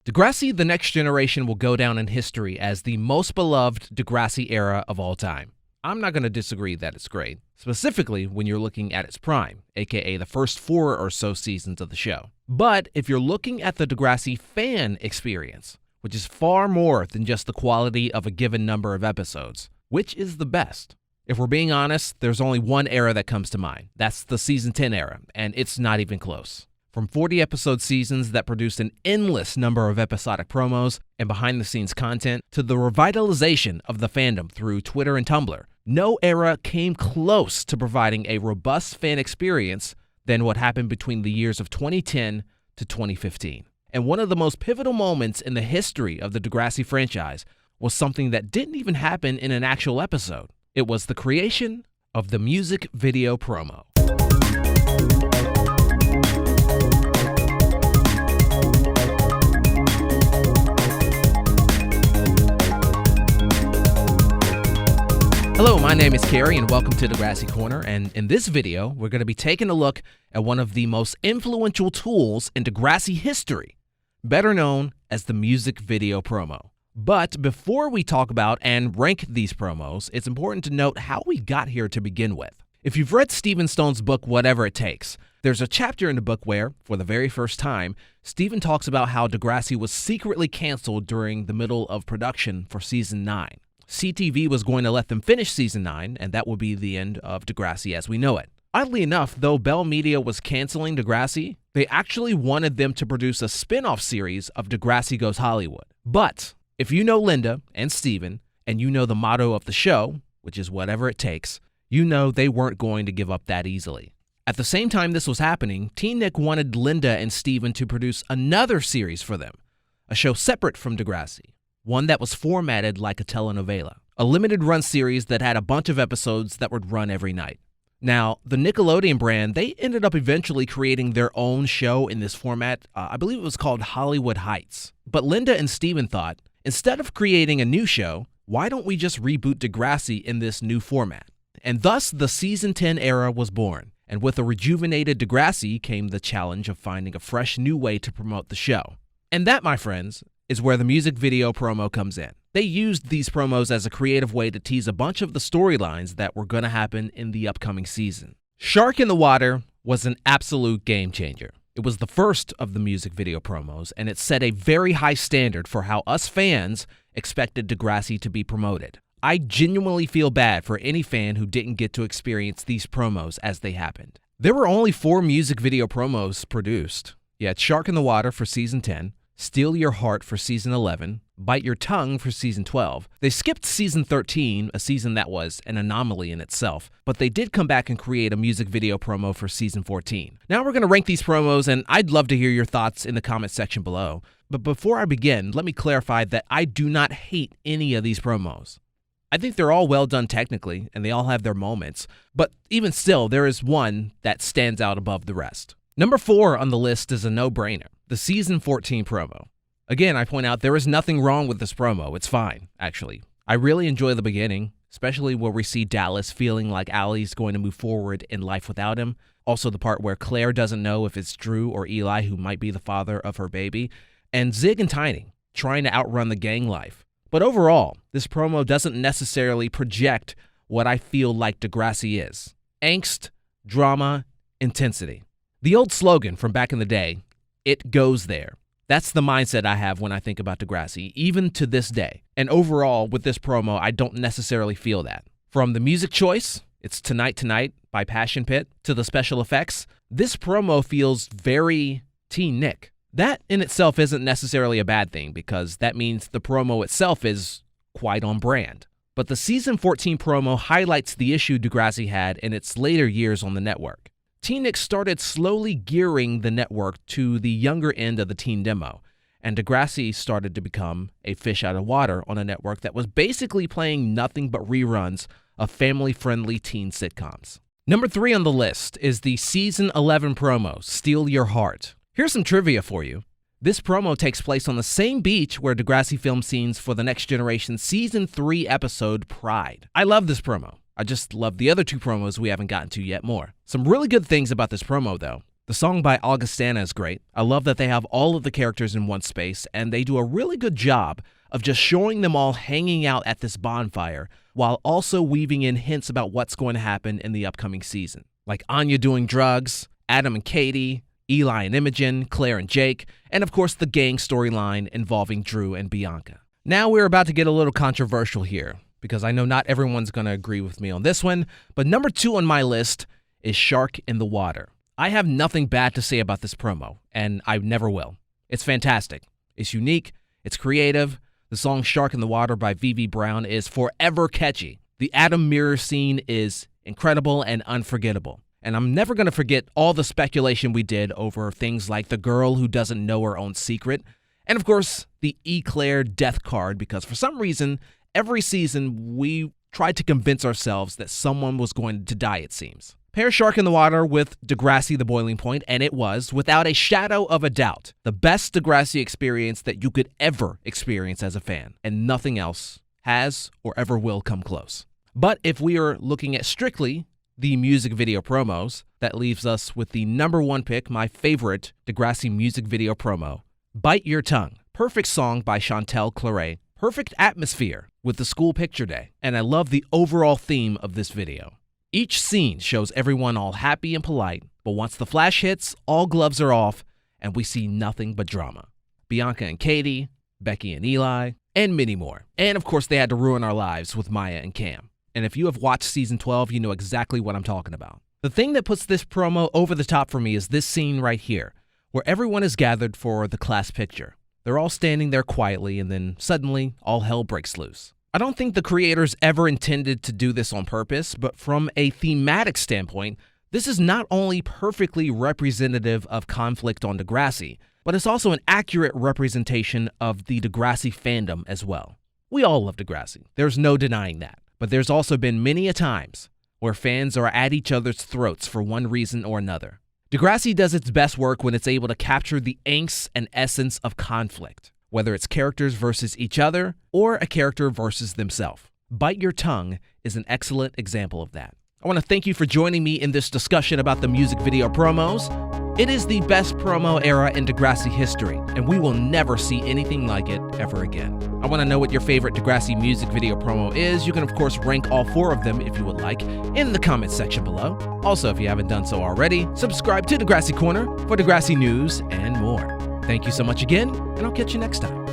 Degrassi: The Next Generation will go down in history as the most beloved Degrassi era of all time. I'm not going to disagree that it's great, specifically when you're looking at its prime, aka the first 4 or so seasons of the show. But if you're looking at the Degrassi fan experience, which is far more than just the quality of a given number of episodes, which is the best? If we're being honest, there's only one era that comes to mind. That's the Season 10 era, and it's not even close. From 40-episode seasons that produced an endless number of episodic promos and behind-the-scenes content, to the revitalization of the fandom through Twitter and Tumblr, no era came close to providing a robust fan experience than what happened between the years of 2010 to 2015. And one of the most pivotal moments in the history of the Degrassi franchise was something that didn't even happen in an actual episode. It was the creation of the music video promo. Hello, my name is Carrie and welcome to Degrassi Corner, and in this video, we're going to be taking a look at one of the most influential tools in Degrassi history, better known as the music video promo. But before we talk about and rank these promos, it's important to note how we got here to begin with. If you've read Stephen Stone's book, Whatever It Takes, there's a chapter in the book where, for the very first time, Stephen talks about how Degrassi was secretly canceled during the middle of production for Season 9. CTV was going to let them finish Season 9, and that would be the end of Degrassi as we know it. Oddly enough, though Bell Media was canceling Degrassi, they actually wanted them to produce a spin-off series of Degrassi Goes Hollywood. But if you know Linda and Steven, and you know the motto of the show, which is whatever it takes, you know they weren't going to give up that easily. At the same time this was happening, TeenNick wanted Linda and Steven to produce another series for them, a show separate from Degrassi. One that was formatted like a telenovela, a limited-run series that had a bunch of episodes that would run every night. Now, the Nickelodeon brand, they ended up eventually creating their own show in this format. I believe it was called Hollywood Heights. But Linda and Steven thought, instead of creating a new show, why don't we just reboot Degrassi in this new format? And thus, the Season 10 era was born. And with a rejuvenated Degrassi came the challenge of finding a fresh new way to promote the show. And that, my friends, is where the music video promo comes in. They used these promos as a creative way to tease a bunch of the storylines that were going to happen in the upcoming season. Shark in the Water was an absolute game changer. It was the first of the music video promos, and it set a very high standard for how us fans expected Degrassi to be promoted. I genuinely feel bad for any fan who didn't get to experience these promos as they happened. There were only 4 music video promos produced. You had Shark in the Water for Season 10, Steal Your Heart for Season 11, Bite Your Tongue for Season 12. They skipped Season 13, a season that was an anomaly in itself, but they did come back and create a music video promo for Season 14. Now we're going to rank these promos, and I'd love to hear your thoughts in the comment section below. But before I begin, let me clarify that I do not hate any of these promos. I think they're all well done technically, and they all have their moments, but even still, there is one that stands out above the rest. Number 4 on the list is a no-brainer, the Season 14 promo. Again, I point out there is nothing wrong with this promo. It's fine, actually. I really enjoy the beginning, especially where we see Dallas feeling like Allie's going to move forward in life without him. Also the part where Claire doesn't know if it's Drew or Eli who might be the father of her baby. And Zig and Tiny trying to outrun the gang life. But overall, this promo doesn't necessarily project what I feel like Degrassi is. Angst, drama, intensity. The old slogan from back in the day, it goes there. That's the mindset I have when I think about Degrassi, even to this day. And overall, with this promo, I don't necessarily feel that. From the music choice, it's Tonight Tonight by Passion Pit, to the special effects, this promo feels very TeenNick. That in itself isn't necessarily a bad thing because that means the promo itself is quite on brand. But the Season 14 promo highlights the issue Degrassi had in its later years on the network. TeenNick started slowly gearing the network to the younger end of the teen demo, and Degrassi started to become a fish out of water on a network that was basically playing nothing but reruns of family-friendly teen sitcoms. Number 3 on the list is the Season 11 promo, Steal Your Heart. Here's some trivia for you. This promo takes place on the same beach where Degrassi filmed scenes for the Next Generation Season 3 episode Pride. I love this promo. I just love the other 2 promos we haven't gotten to yet more. Some really good things about this promo, though. The song by Augustana is great. I love that they have all of the characters in one space, and they do a really good job of just showing them all hanging out at this bonfire while also weaving in hints about what's going to happen in the upcoming season. Like Anya doing drugs, Adam and Katie, Eli and Imogen, Claire and Jake, and of course the gang storyline involving Drew and Bianca. Now we're about to get a little controversial here, because I know not everyone's going to agree with me on this one, but number 2 on my list is Shark in the Water. I have nothing bad to say about this promo, and I never will. It's fantastic. It's unique. It's creative. The song Shark in the Water by VV Brown is forever catchy. The Adam mirror scene is incredible and unforgettable. And I'm never going to forget all the speculation we did over things like the girl who doesn't know her own secret, and of course, the Eclair death card, because for some reason, every season we tried to convince ourselves that someone was going to die, it seems. Pair Shark in the Water with Degrassi: The Boiling Point, and it was, without a shadow of a doubt, the best Degrassi experience that you could ever experience as a fan, and nothing else has or ever will come close. But if we are looking at strictly the music video promos, that leaves us with the number 1 pick, my favorite Degrassi music video promo, Bite Your Tongue. Perfect song by Chantel Claret. Perfect atmosphere with the school picture day, and I love the overall theme of this video. Each scene shows everyone all happy and polite, but once the flash hits, all gloves are off, and we see nothing but drama. Bianca and Katie, Becky and Eli, and many more. And of course, they had to ruin our lives with Maya and Cam. And if you have watched season 12, you know exactly what I'm talking about. The thing that puts this promo over the top for me is this scene right here, where everyone is gathered for the class picture. They're all standing there quietly, and then suddenly, all hell breaks loose. I don't think the creators ever intended to do this on purpose, but from a thematic standpoint, this is not only perfectly representative of conflict on Degrassi, but it's also an accurate representation of the Degrassi fandom as well. We all love Degrassi. There's no denying that. But there's also been many a times where fans are at each other's throats for one reason or another. Degrassi does its best work when it's able to capture the angst and essence of conflict, whether it's characters versus each other or a character versus themselves. Bite Your Tongue is an excellent example of that. I want to thank you for joining me in this discussion about the music video promos. It is the best promo era in Degrassi history, and we will never see anything like it ever again. I want to know what your favorite Degrassi music video promo is. You can, of course, rank all 4 of them if you would like in the comments section below. Also, if you haven't done so already, subscribe to Degrassi Corner for Degrassi news and more. Thank you so much again, and I'll catch you next time.